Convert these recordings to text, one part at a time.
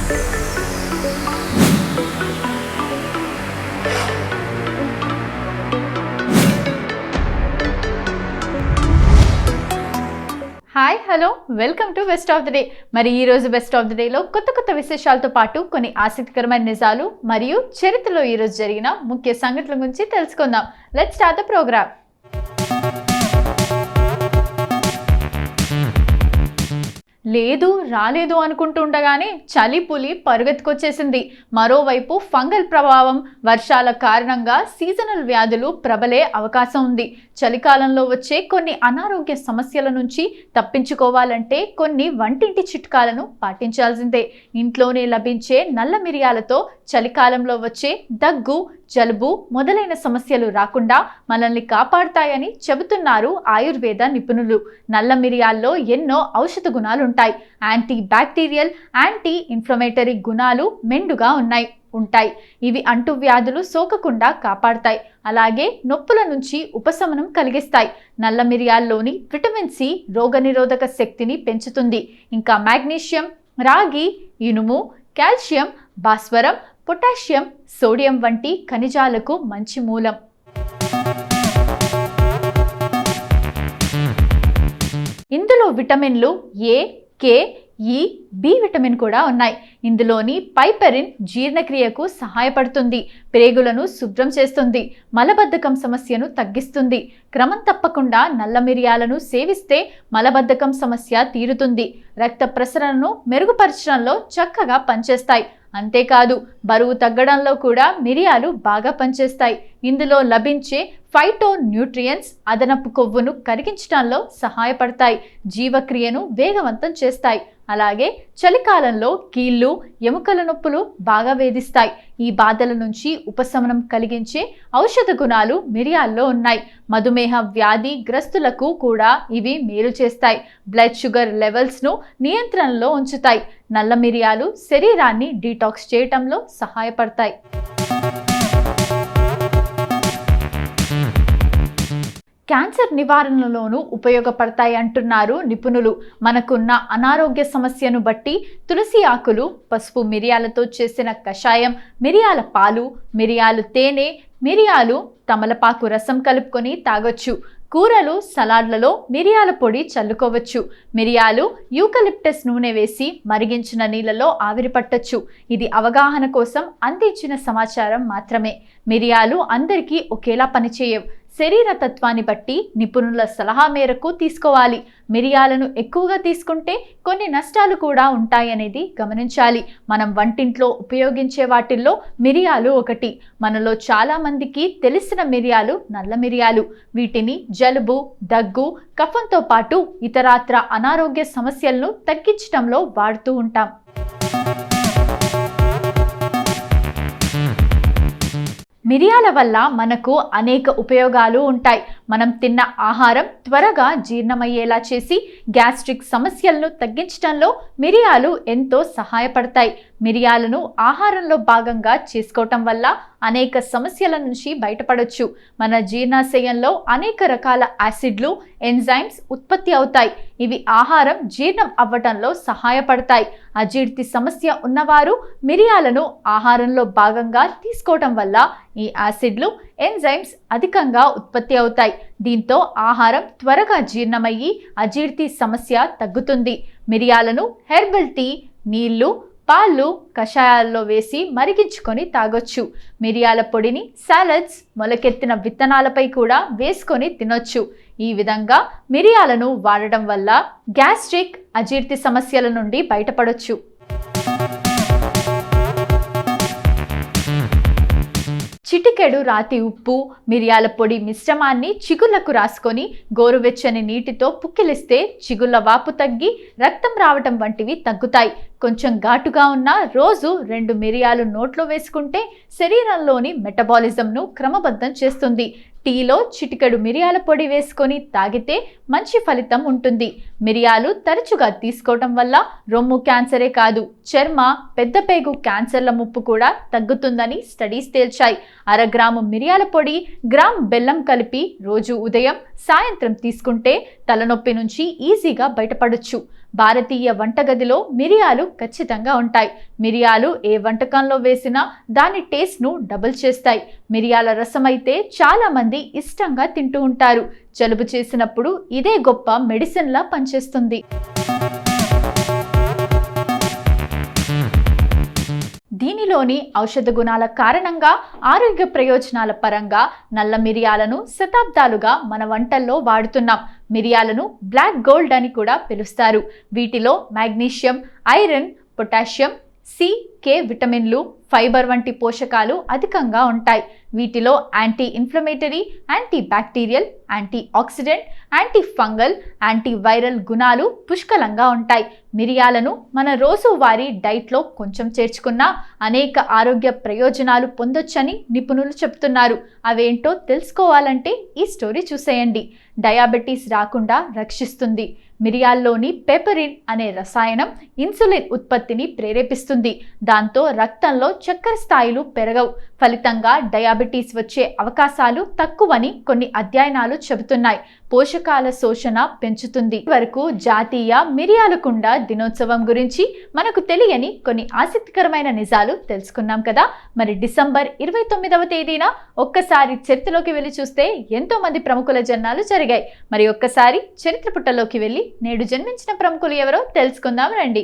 Hi hello welcome to best of the day. మరి ఈ రోజు బెస్ట్ ఆఫ్ ద డేలో కొత్త విశేషాలతో పాటు కొన్ని ఆసక్తికరమైన నిజాలు మరియు చరిత్రలో ఈ రోజు జరిగిన ముఖ్య సంఘటనల గురించి తెలుసుకుందాం. Let's start the program. లేదు రాలేదు అనుకుంటుండగానే చలి పులి పరుగెత్తుకొచ్చేసింది. మరోవైపు ఫంగల్ ప్రభావం, వర్షాల కారణంగా సీజనల్ వ్యాధులు ప్రబలే అవకాశం ఉంది. చలికాలంలో వచ్చే కొన్ని అనారోగ్య సమస్యల నుంచి తప్పించుకోవాలంటే కొన్ని వంటింటి చిట్కాలను పాటించాల్సిందే. ఇంట్లోనే లభించే నల్ల మిరియాలతో చలికాలంలో వచ్చే దగ్గు, జలుబు మొదలైన సమస్యలు రాకుండా మనల్ని కాపాడుతాయని చెబుతున్నారు ఆయుర్వేద నిపుణులు. నల్ల మిరియాల్లో ఎన్నో ఔషధ గుణాలు ఉంటాయి. యాంటీ బ్యాక్టీరియల్, యాంటీ ఇన్ఫ్లమేటరీ గుణాలు మెండుగా ఉంటాయి. ఇవి అంటువ్యాధులు సోకకుండా కాపాడతాయి. అలాగే నొప్పుల నుంచి ఉపశమనం కలిగిస్తాయి. నల్ల మిరియాల్లోని విటమిన్ సి రోగనిరోధక శక్తిని పెంచుతుంది. ఇంకా మాగ్నీషియం, రాగి, ఇనుము, కాల్షియం, భాస్వరం, పొటాషియం, సోడియం వంటి ఖనిజాలకు మంచి మూలం. ఇందులో విటమిన్లు ఏ, కే, ఈ, బి విటమిన్ కూడా ఉన్నాయి. ఇందులోని పైపెరిన్ జీర్ణక్రియకు సహాయపడుతుంది, ప్రేగులను శుభ్రం చేస్తుంది, మలబద్ధకం సమస్యను తగ్గిస్తుంది. క్రమం తప్పకుండా నల్ల మిరియాలను సేవిస్తే మలబద్ధకం సమస్య తీరుతుంది. రక్త ప్రసరణను మెరుగుపరచడంలో చక్కగా పనిచేస్తాయి. అంతేకాదు బరువు తగ్గడంలో కూడా మిరియాలు బాగా పనిచేస్తాయి. ఇందులో లభించే ఫైటో న్యూట్రియన్స్ అదనపు కొవ్వును కరిగించడంలో సహాయపడతాయి, జీవక్రియను వేగవంతం చేస్తాయి. అలాగే చలికాలంలో కీళ్ళు, ఎముకల నొప్పులు బాగా వేధిస్తాయి. ఈ బాధల నుంచి ఉపశమనం కలిగించే ఔషధ గుణాలు మిరియాల్లో ఉన్నాయి. మధుమేహ వ్యాధి గ్రస్తులకు కూడా ఇవి మేలు చేస్తాయి. బ్లడ్ షుగర్ లెవెల్స్ను నియంత్రణలో ఉంచుతాయి. నల్ల మిరియాలు శరీరాన్ని డీటాక్స్ చేయటంలో సహాయపడతాయి. క్యాన్సర్ నివారణలోనూ ఉపయోగపడతాయి అంటున్నారు నిపుణులు. మనకున్న అనారోగ్య సమస్యను బట్టి తులసి ఆకులు, పసుపు, మిరియాలతో చేసిన కషాయం, మిరియాల పాలు, మిరియాలు తేనె, మిరియాలు తమలపాకు రసం కలుపుకొని తాగొచ్చు. కూరలు, సలాడ్లలో మిరియాల పొడి చల్లుకోవచ్చు. మిరియాలు, యూకలిప్టస్ నూనె వేసి మరిగించిన నీళ్ళలో ఆవిరి పట్టొచ్చు. ఇది అవగాహన కోసం అందించిన సమాచారం మాత్రమే. మిరియాలు అందరికీ ఒకేలా పనిచేయవు. శరీర తత్వాన్ని బట్టి నిపుణుల సలహా మేరకు తీసుకోవాలి. మిరియాలను ఎక్కువగా తీసుకుంటే కొన్ని నష్టాలు కూడా ఉంటాయనేది గమనించాలి. మనం వంటింట్లో ఉపయోగించే వాటిల్లో మిరియాలు ఒకటి. మనలో చాలా మందికి తెలిసిన మిరియాలు నల్ల మిరియాలు. వీటిని జలుబు, దగ్గు, కఫంతో పాటు ఇతరాత్ర అనారోగ్య సమస్యలను తగ్గించడంలో వాడుతూ ఉంటాం. మిరియాల వల్ల మనకు అనేక ఉపయోగాలు ఉంటాయి. మనం తిన్న ఆహారం త్వరగా జీర్ణమయ్యేలా చేసి గ్యాస్ట్రిక్ సమస్యలను తగ్గించడంలో మిరియాలు ఎంతో సహాయపడతాయి. మిరియాలను ఆహారంలో భాగంగా చేసుకోవటం వల్ల అనేక సమస్యల నుంచి బయటపడవచ్చు. మన జీర్ణాశయంలో అనేక రకాల యాసిడ్లు, ఎంజైమ్స్ ఉత్పత్తి అవుతాయి. ఇవి ఆహారం జీర్ణం అవ్వటంలో సహాయపడతాయి. అజీర్తి సమస్య ఉన్నవారు మిరియాలను ఆహారంలో భాగంగా తీసుకోవటం వల్ల ఈ యాసిడ్లు, ఎంజైమ్స్ అధికంగా ఉత్పత్తి అవుతాయి. దీంతో ఆహారం త్వరగా జీర్ణమయ్యి అజీర్తి సమస్య తగ్గుతుంది. మిరియాలను హెర్బల్ టీ, నీళ్లు, పాలు, కషాయాల్లో వేసి మరిగించుకొని తాగొచ్చు. మిరియాల పొడిని సాలడ్స్, మొలకెత్తిన విత్తనాలపై కూడా వేసుకొని తినొచ్చు. ఈ విధంగా మిరియాలను వాడడం వల్ల గ్యాస్ట్రిక్, అజీర్తి సమస్యల నుండి బయటపడొచ్చు. చిటికెడు రాతి ఉప్పు, మిరియాల పొడి మిశ్రమాన్ని చిగుళ్లకు రాసుకొని గోరువెచ్చని నీటితో పుక్కిలిస్తే చిగుళ్ల వాపు తగ్గి రక్తం రావటం వంటివి తగ్గుతాయి. కొంచెం ఘాటుగా ఉన్న రోజు 2 మిరియాలు నోట్లో వేసుకుంటే శరీరంలోని మెటబాలిజంను క్రమబద్ధం చేస్తుంది. టీలో చిటికెడు మిరియాల పొడి వేసుకొని తాగితే మంచి ఫలితం ఉంటుంది. మిరియాలు తరచుగా తీసుకోవటం వల్ల రొమ్ము క్యాన్సరే కాదు, చర్మ, పెద్దపేగు క్యాన్సర్ల ముప్పు కూడా తగ్గుతుందని స్టడీస్ తేల్చాయి. 1/2 గ్రాము మిరియాల పొడి, గ్రామ్ బెల్లం కలిపి రోజు ఉదయం, సాయంత్రం తీసుకుంటే తలనొప్పి నుంచి ఈజీగా బయటపడొచ్చు. భారతీయ వంటగదిలో మిరియాలు ఖచ్చితంగా ఉంటాయి. మిరియాలు ఏ వంటకంలో వేసినా దాని టేస్ట్ను డబుల్ చేస్తాయి. మిరియాల రసం అయితే చాలా మంది ఇష్టంగా తింటూ ఉంటారు. జలుబు చేసినప్పుడు ఇదే గొప్ప మెడిసిన్లా పనిచేస్తుంది. దీనిలోని ఔషధ గుణాల కారణంగా ఆరోగ్య ప్రయోజనాల పరంగా నల్ల మిరియాలను శతాబ్దాలుగా మన వంటల్లో వాడుతున్నాం. మిరియాలను బ్లాక్ గోల్డ్ అని కూడా పిలుస్తారు. వీటిలో మాగ్నీషియం, ఐరన్, పొటాషియం, సి, కే విటమిన్లు, ఫైబర్ వంటి పోషకాలు అధికంగా ఉంటాయి. వీటిలో anti inflammatory, anti bacterial, anti oxidant, anti fungal, anti viral గుణాలు పుష్కలంగా ఉంటాయి. మిరియాలను మన రోజువారీ డైట్లో కొంచెం చేర్చుకున్నా అనేక ఆరోగ్య ప్రయోజనాలు పొందొచ్చని నిపుణులు చెబుతున్నారు. అవేంటో తెలుసుకోవాలంటే ఈ స్టోరీ చూసేయండి. డయాబెటీస్ రాకుండా రక్షిస్తుంది. మిరియాల్లోని పెపరిన్ అనే రసాయనం ఇన్సులిన్ ఉత్పత్తిని ప్రేరేపిస్తుంది. దాంతో రక్తంలో చక్కెర స్థాయిలు పెరగవు. ఫలితంగా డయాబెటీస్ వచ్చే అవకాశాలు తక్కువని కొన్ని అధ్యయనాలు చెబుతున్నాయి. పోషకాల శోషణ పెంచుతుంది. వరకు జాతీయ మిరియాల కుండ దినోత్సవం గురించి మనకు తెలియని కొన్ని ఆసక్తికరమైన నిజాలు తెలుసుకున్నాం కదా. మరి డిసెంబర్ 29వ తేదీన ఒక్కసారి చరిత్రలోకి వెళ్ళి చూస్తే ఎంతో మంది ప్రముఖుల జన్మాలు జరిగాయి. మరి ఒక్కసారి చరిత్ర పుటలోకి వెళ్ళి నేడు జన్మించిన ప్రముఖులు ఎవరో తెలుసుకుందాం రండి.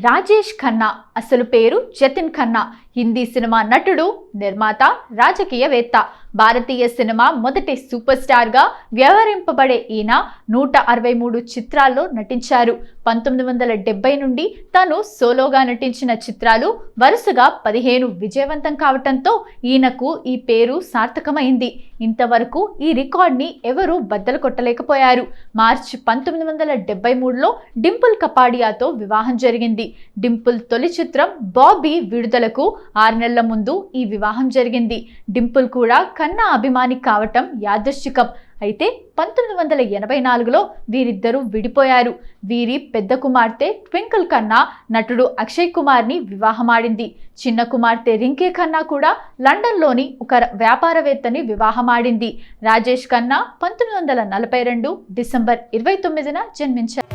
రాజేష్ ఖన్నా అసలు పేరు జతిన్ ఖన్నా. హిందీ సినిమా నటుడు, నిర్మాత, రాజకీయవేత్త. భారతీయ సినిమా మొదటి సూపర్ స్టార్గా వ్యవహరింపబడే ఈయన 163 చిత్రాల్లో నటించారు. 1970 నుండి తాను సోలోగా నటించిన చిత్రాలు వరుసగా 15 విజయవంతం కావటంతో ఈయనకు ఈ పేరు సార్థకమైంది. ఇంతవరకు ఈ రికార్డ్ని ఎవరూ బద్దలు కొట్టలేకపోయారు. మార్చి 1973లో డింపుల్ కపాడియాతో వివాహం జరిగింది. డింపుల్ తొలి చిత్రం బాబీ విడుదలకు 6 నెలల ముందు ఈ వివాహం జరిగింది. డింపుల్ కూడా ఖన్నా అభిమాని కావటం యాదృశ్చికం. అయితే 1984లో వీరిద్దరూ విడిపోయారు. వీరి పెద్ద కుమార్తె ట్వింకిల్ ఖన్నా నటుడు అక్షయ్ కుమార్ని వివాహమాడింది. చిన్న కుమార్తె రింకే ఖన్నా కూడా లండన్లోని ఒక వ్యాపారవేత్తని వివాహమాడింది. రాజేష్ ఖన్నా 1942 డిసెంబర్ 29న జన్మించారు.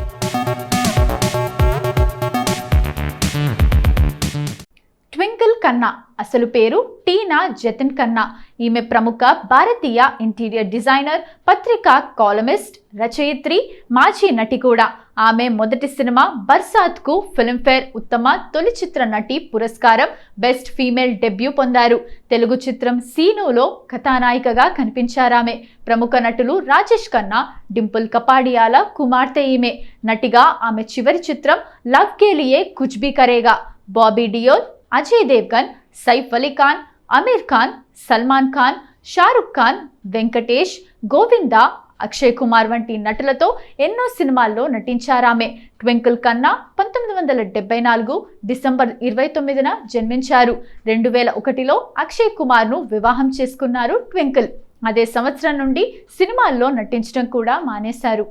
ట్వింకిల్ ఖన్నా అసలు పేరు టీనా జతిన్ ఖన్నా. ఈమె ప్రముఖ భారతీయ ఇంటీరియర్ డిజైనర్, పత్రికా కాలమిస్ట్, రచయిత్రి, మాజీ నటి కూడా. ఆమె మొదటి సినిమా బర్సాత్కు ఫిల్మ్ఫేర్ ఉత్తమ తొలి చిత్ర నటి పురస్కారం, బెస్ట్ ఫీమేల్ డెబ్యూ పొందారు. తెలుగు చిత్రం సీనులో కథానాయికగా కనిపించారామె. ప్రముఖ నటులు రాజేష్ ఖన్నా, డింపుల్ కపాడియాల కుమార్తె ఈమె. నటిగా ఆమె చివరి చిత్రం లవ్ కే లియే కుచ్ భీ కరేగా. బాబీ డియోల్, అజయ్ దేవ్గన్, సైఫ్ అలీ ఖాన్, అమీర్ ఖాన్, సల్మాన్ ఖాన్, షారుఖ్ ఖాన్, వెంకటేష్, గోవిందా, అక్షయ్ కుమార్ వంటి నటులతో ఎన్నో సినిమాల్లో నటించారామె. ట్వింకిల్ ఖన్నా 1974 డిసెంబర్ 29న జన్మించారు. 2001లో అక్షయ్ కుమార్ను వివాహం చేసుకున్నారు ట్వింకిల్. అదే సంవత్సరం నుండి సినిమాల్లో నటించడం కూడా మానేశారు.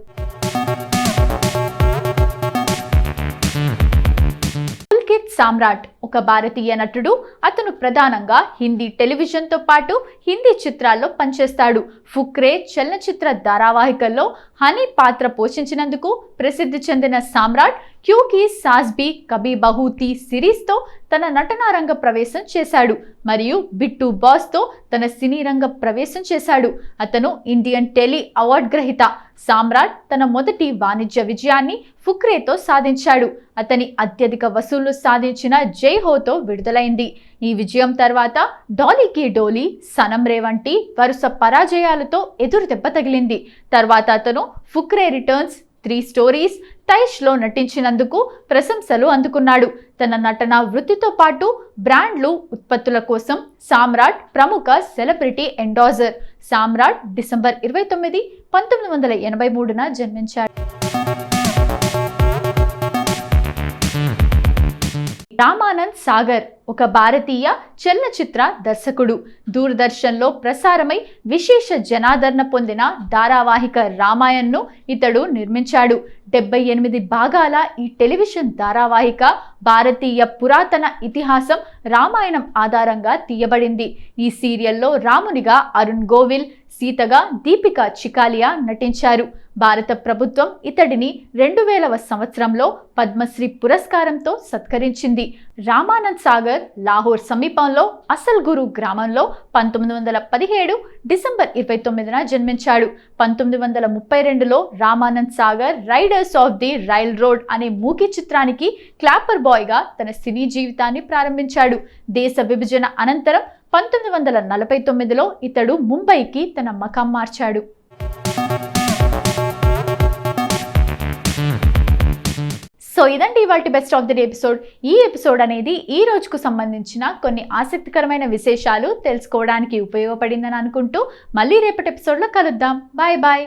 పుల్కిత్ సామ్రాట్ ఒక భారతీయ నటుడు. అతను ప్రధానంగా హిందీ టెలివిజన్తో పాటు హిందీ చిత్రాల్లో పనిచేస్తాడు. ఫుక్రే చలనచిత్ర ధారావాహికల్లో హనీ పాత్ర పోషించినందుకు ప్రసిద్ధి చెందిన సామ్రాట్ క్యూకీ సాస్ భీ కభీ బహూ థీ సిరీస్తో తన నటనా రంగ ప్రవేశం చేశాడు మరియు బిట్టు బాస్తో తన సినీ రంగ ప్రవేశం చేశాడు. అతను ఇండియన్ టెలి అవార్డ్ గ్రహీత. సామ్రాట్ తన మొదటి వాణిజ్య విజయాన్ని ఫుక్రేతో సాధించాడు. అతని అత్యధిక వసూళ్లు సాధించిన జై హోతో విడుదలైంది. ఈ విజయం తర్వాత డాలీకి డోలీ, సనం రే వంటి వరుస పరాజయాలతో ఎదురు దెబ్బ తగిలింది. తర్వాత అతను ఫుక్రే రిటర్న్స్, 3 స్టోరీస్, టైష్లో నటించినందుకు ప్రశంసలు అందుకున్నాడు. తన నటనా వృత్తితో పాటు బ్రాండ్లు, ఉత్పత్తుల కోసం సామ్రాట్ ప్రముఖ సెలబ్రిటీ ఎండాజర్. సామ్రాట్ డిసెంబర్ 29, 1983న జన్మించాడు. రామానంద్ సాగర్ ఒక భారతీయ చలనచిత్ర దర్శకుడు. దూరదర్శన్లో ప్రసారమై విశేష జనాదరణ పొందిన ధారావాహిక రామాయణ్ను ఇతడు నిర్మించాడు. 78 భాగాల ఈ టెలివిజన్ ధారావాహిక భారతీయ పురాతన ఇతిహాసం రామాయణం ఆధారంగా తీయబడింది. ఈ సీరియల్లో రామునిగా అరుణ్ గోవిల్, సీతగా దీపికా చికాలియా నటించారు. భారత ప్రభుత్వం ఇతడిని 2000వ సంవత్సరంలో పద్మశ్రీ పురస్కారంతో సత్కరించింది. రామానంద్ సాగర్ లాహోర్ సమీపంలో అసల్గురు గ్రామంలో 1917 డిసెంబర్ 29న జన్మించాడు. 1932లో Ramanand Sagar Raiders of the Railroad అనే మూకీ చిత్రానికి క్లాపర్ బాయ్గా తన సినీ జీవితాన్ని ప్రారంభించాడు. దేశ విభజన అనంతరం 1949లో ఇతడు ముంబైకి తన మకాం మార్చాడు. సో ఇదండి ఇవాల్టి best of the day episode. ఈ ఎపిసోడ్ అనేది ఈ రోజుకు సంబంధించిన కొన్ని ఆసక్తికరమైన విశేషాలు తెలుసుకోవడానికి ఉపయోగపడిందని అనుకుంటూ మళ్ళీ రేపటి ఎపిసోడ్లో కలుద్దాం. Bye bye.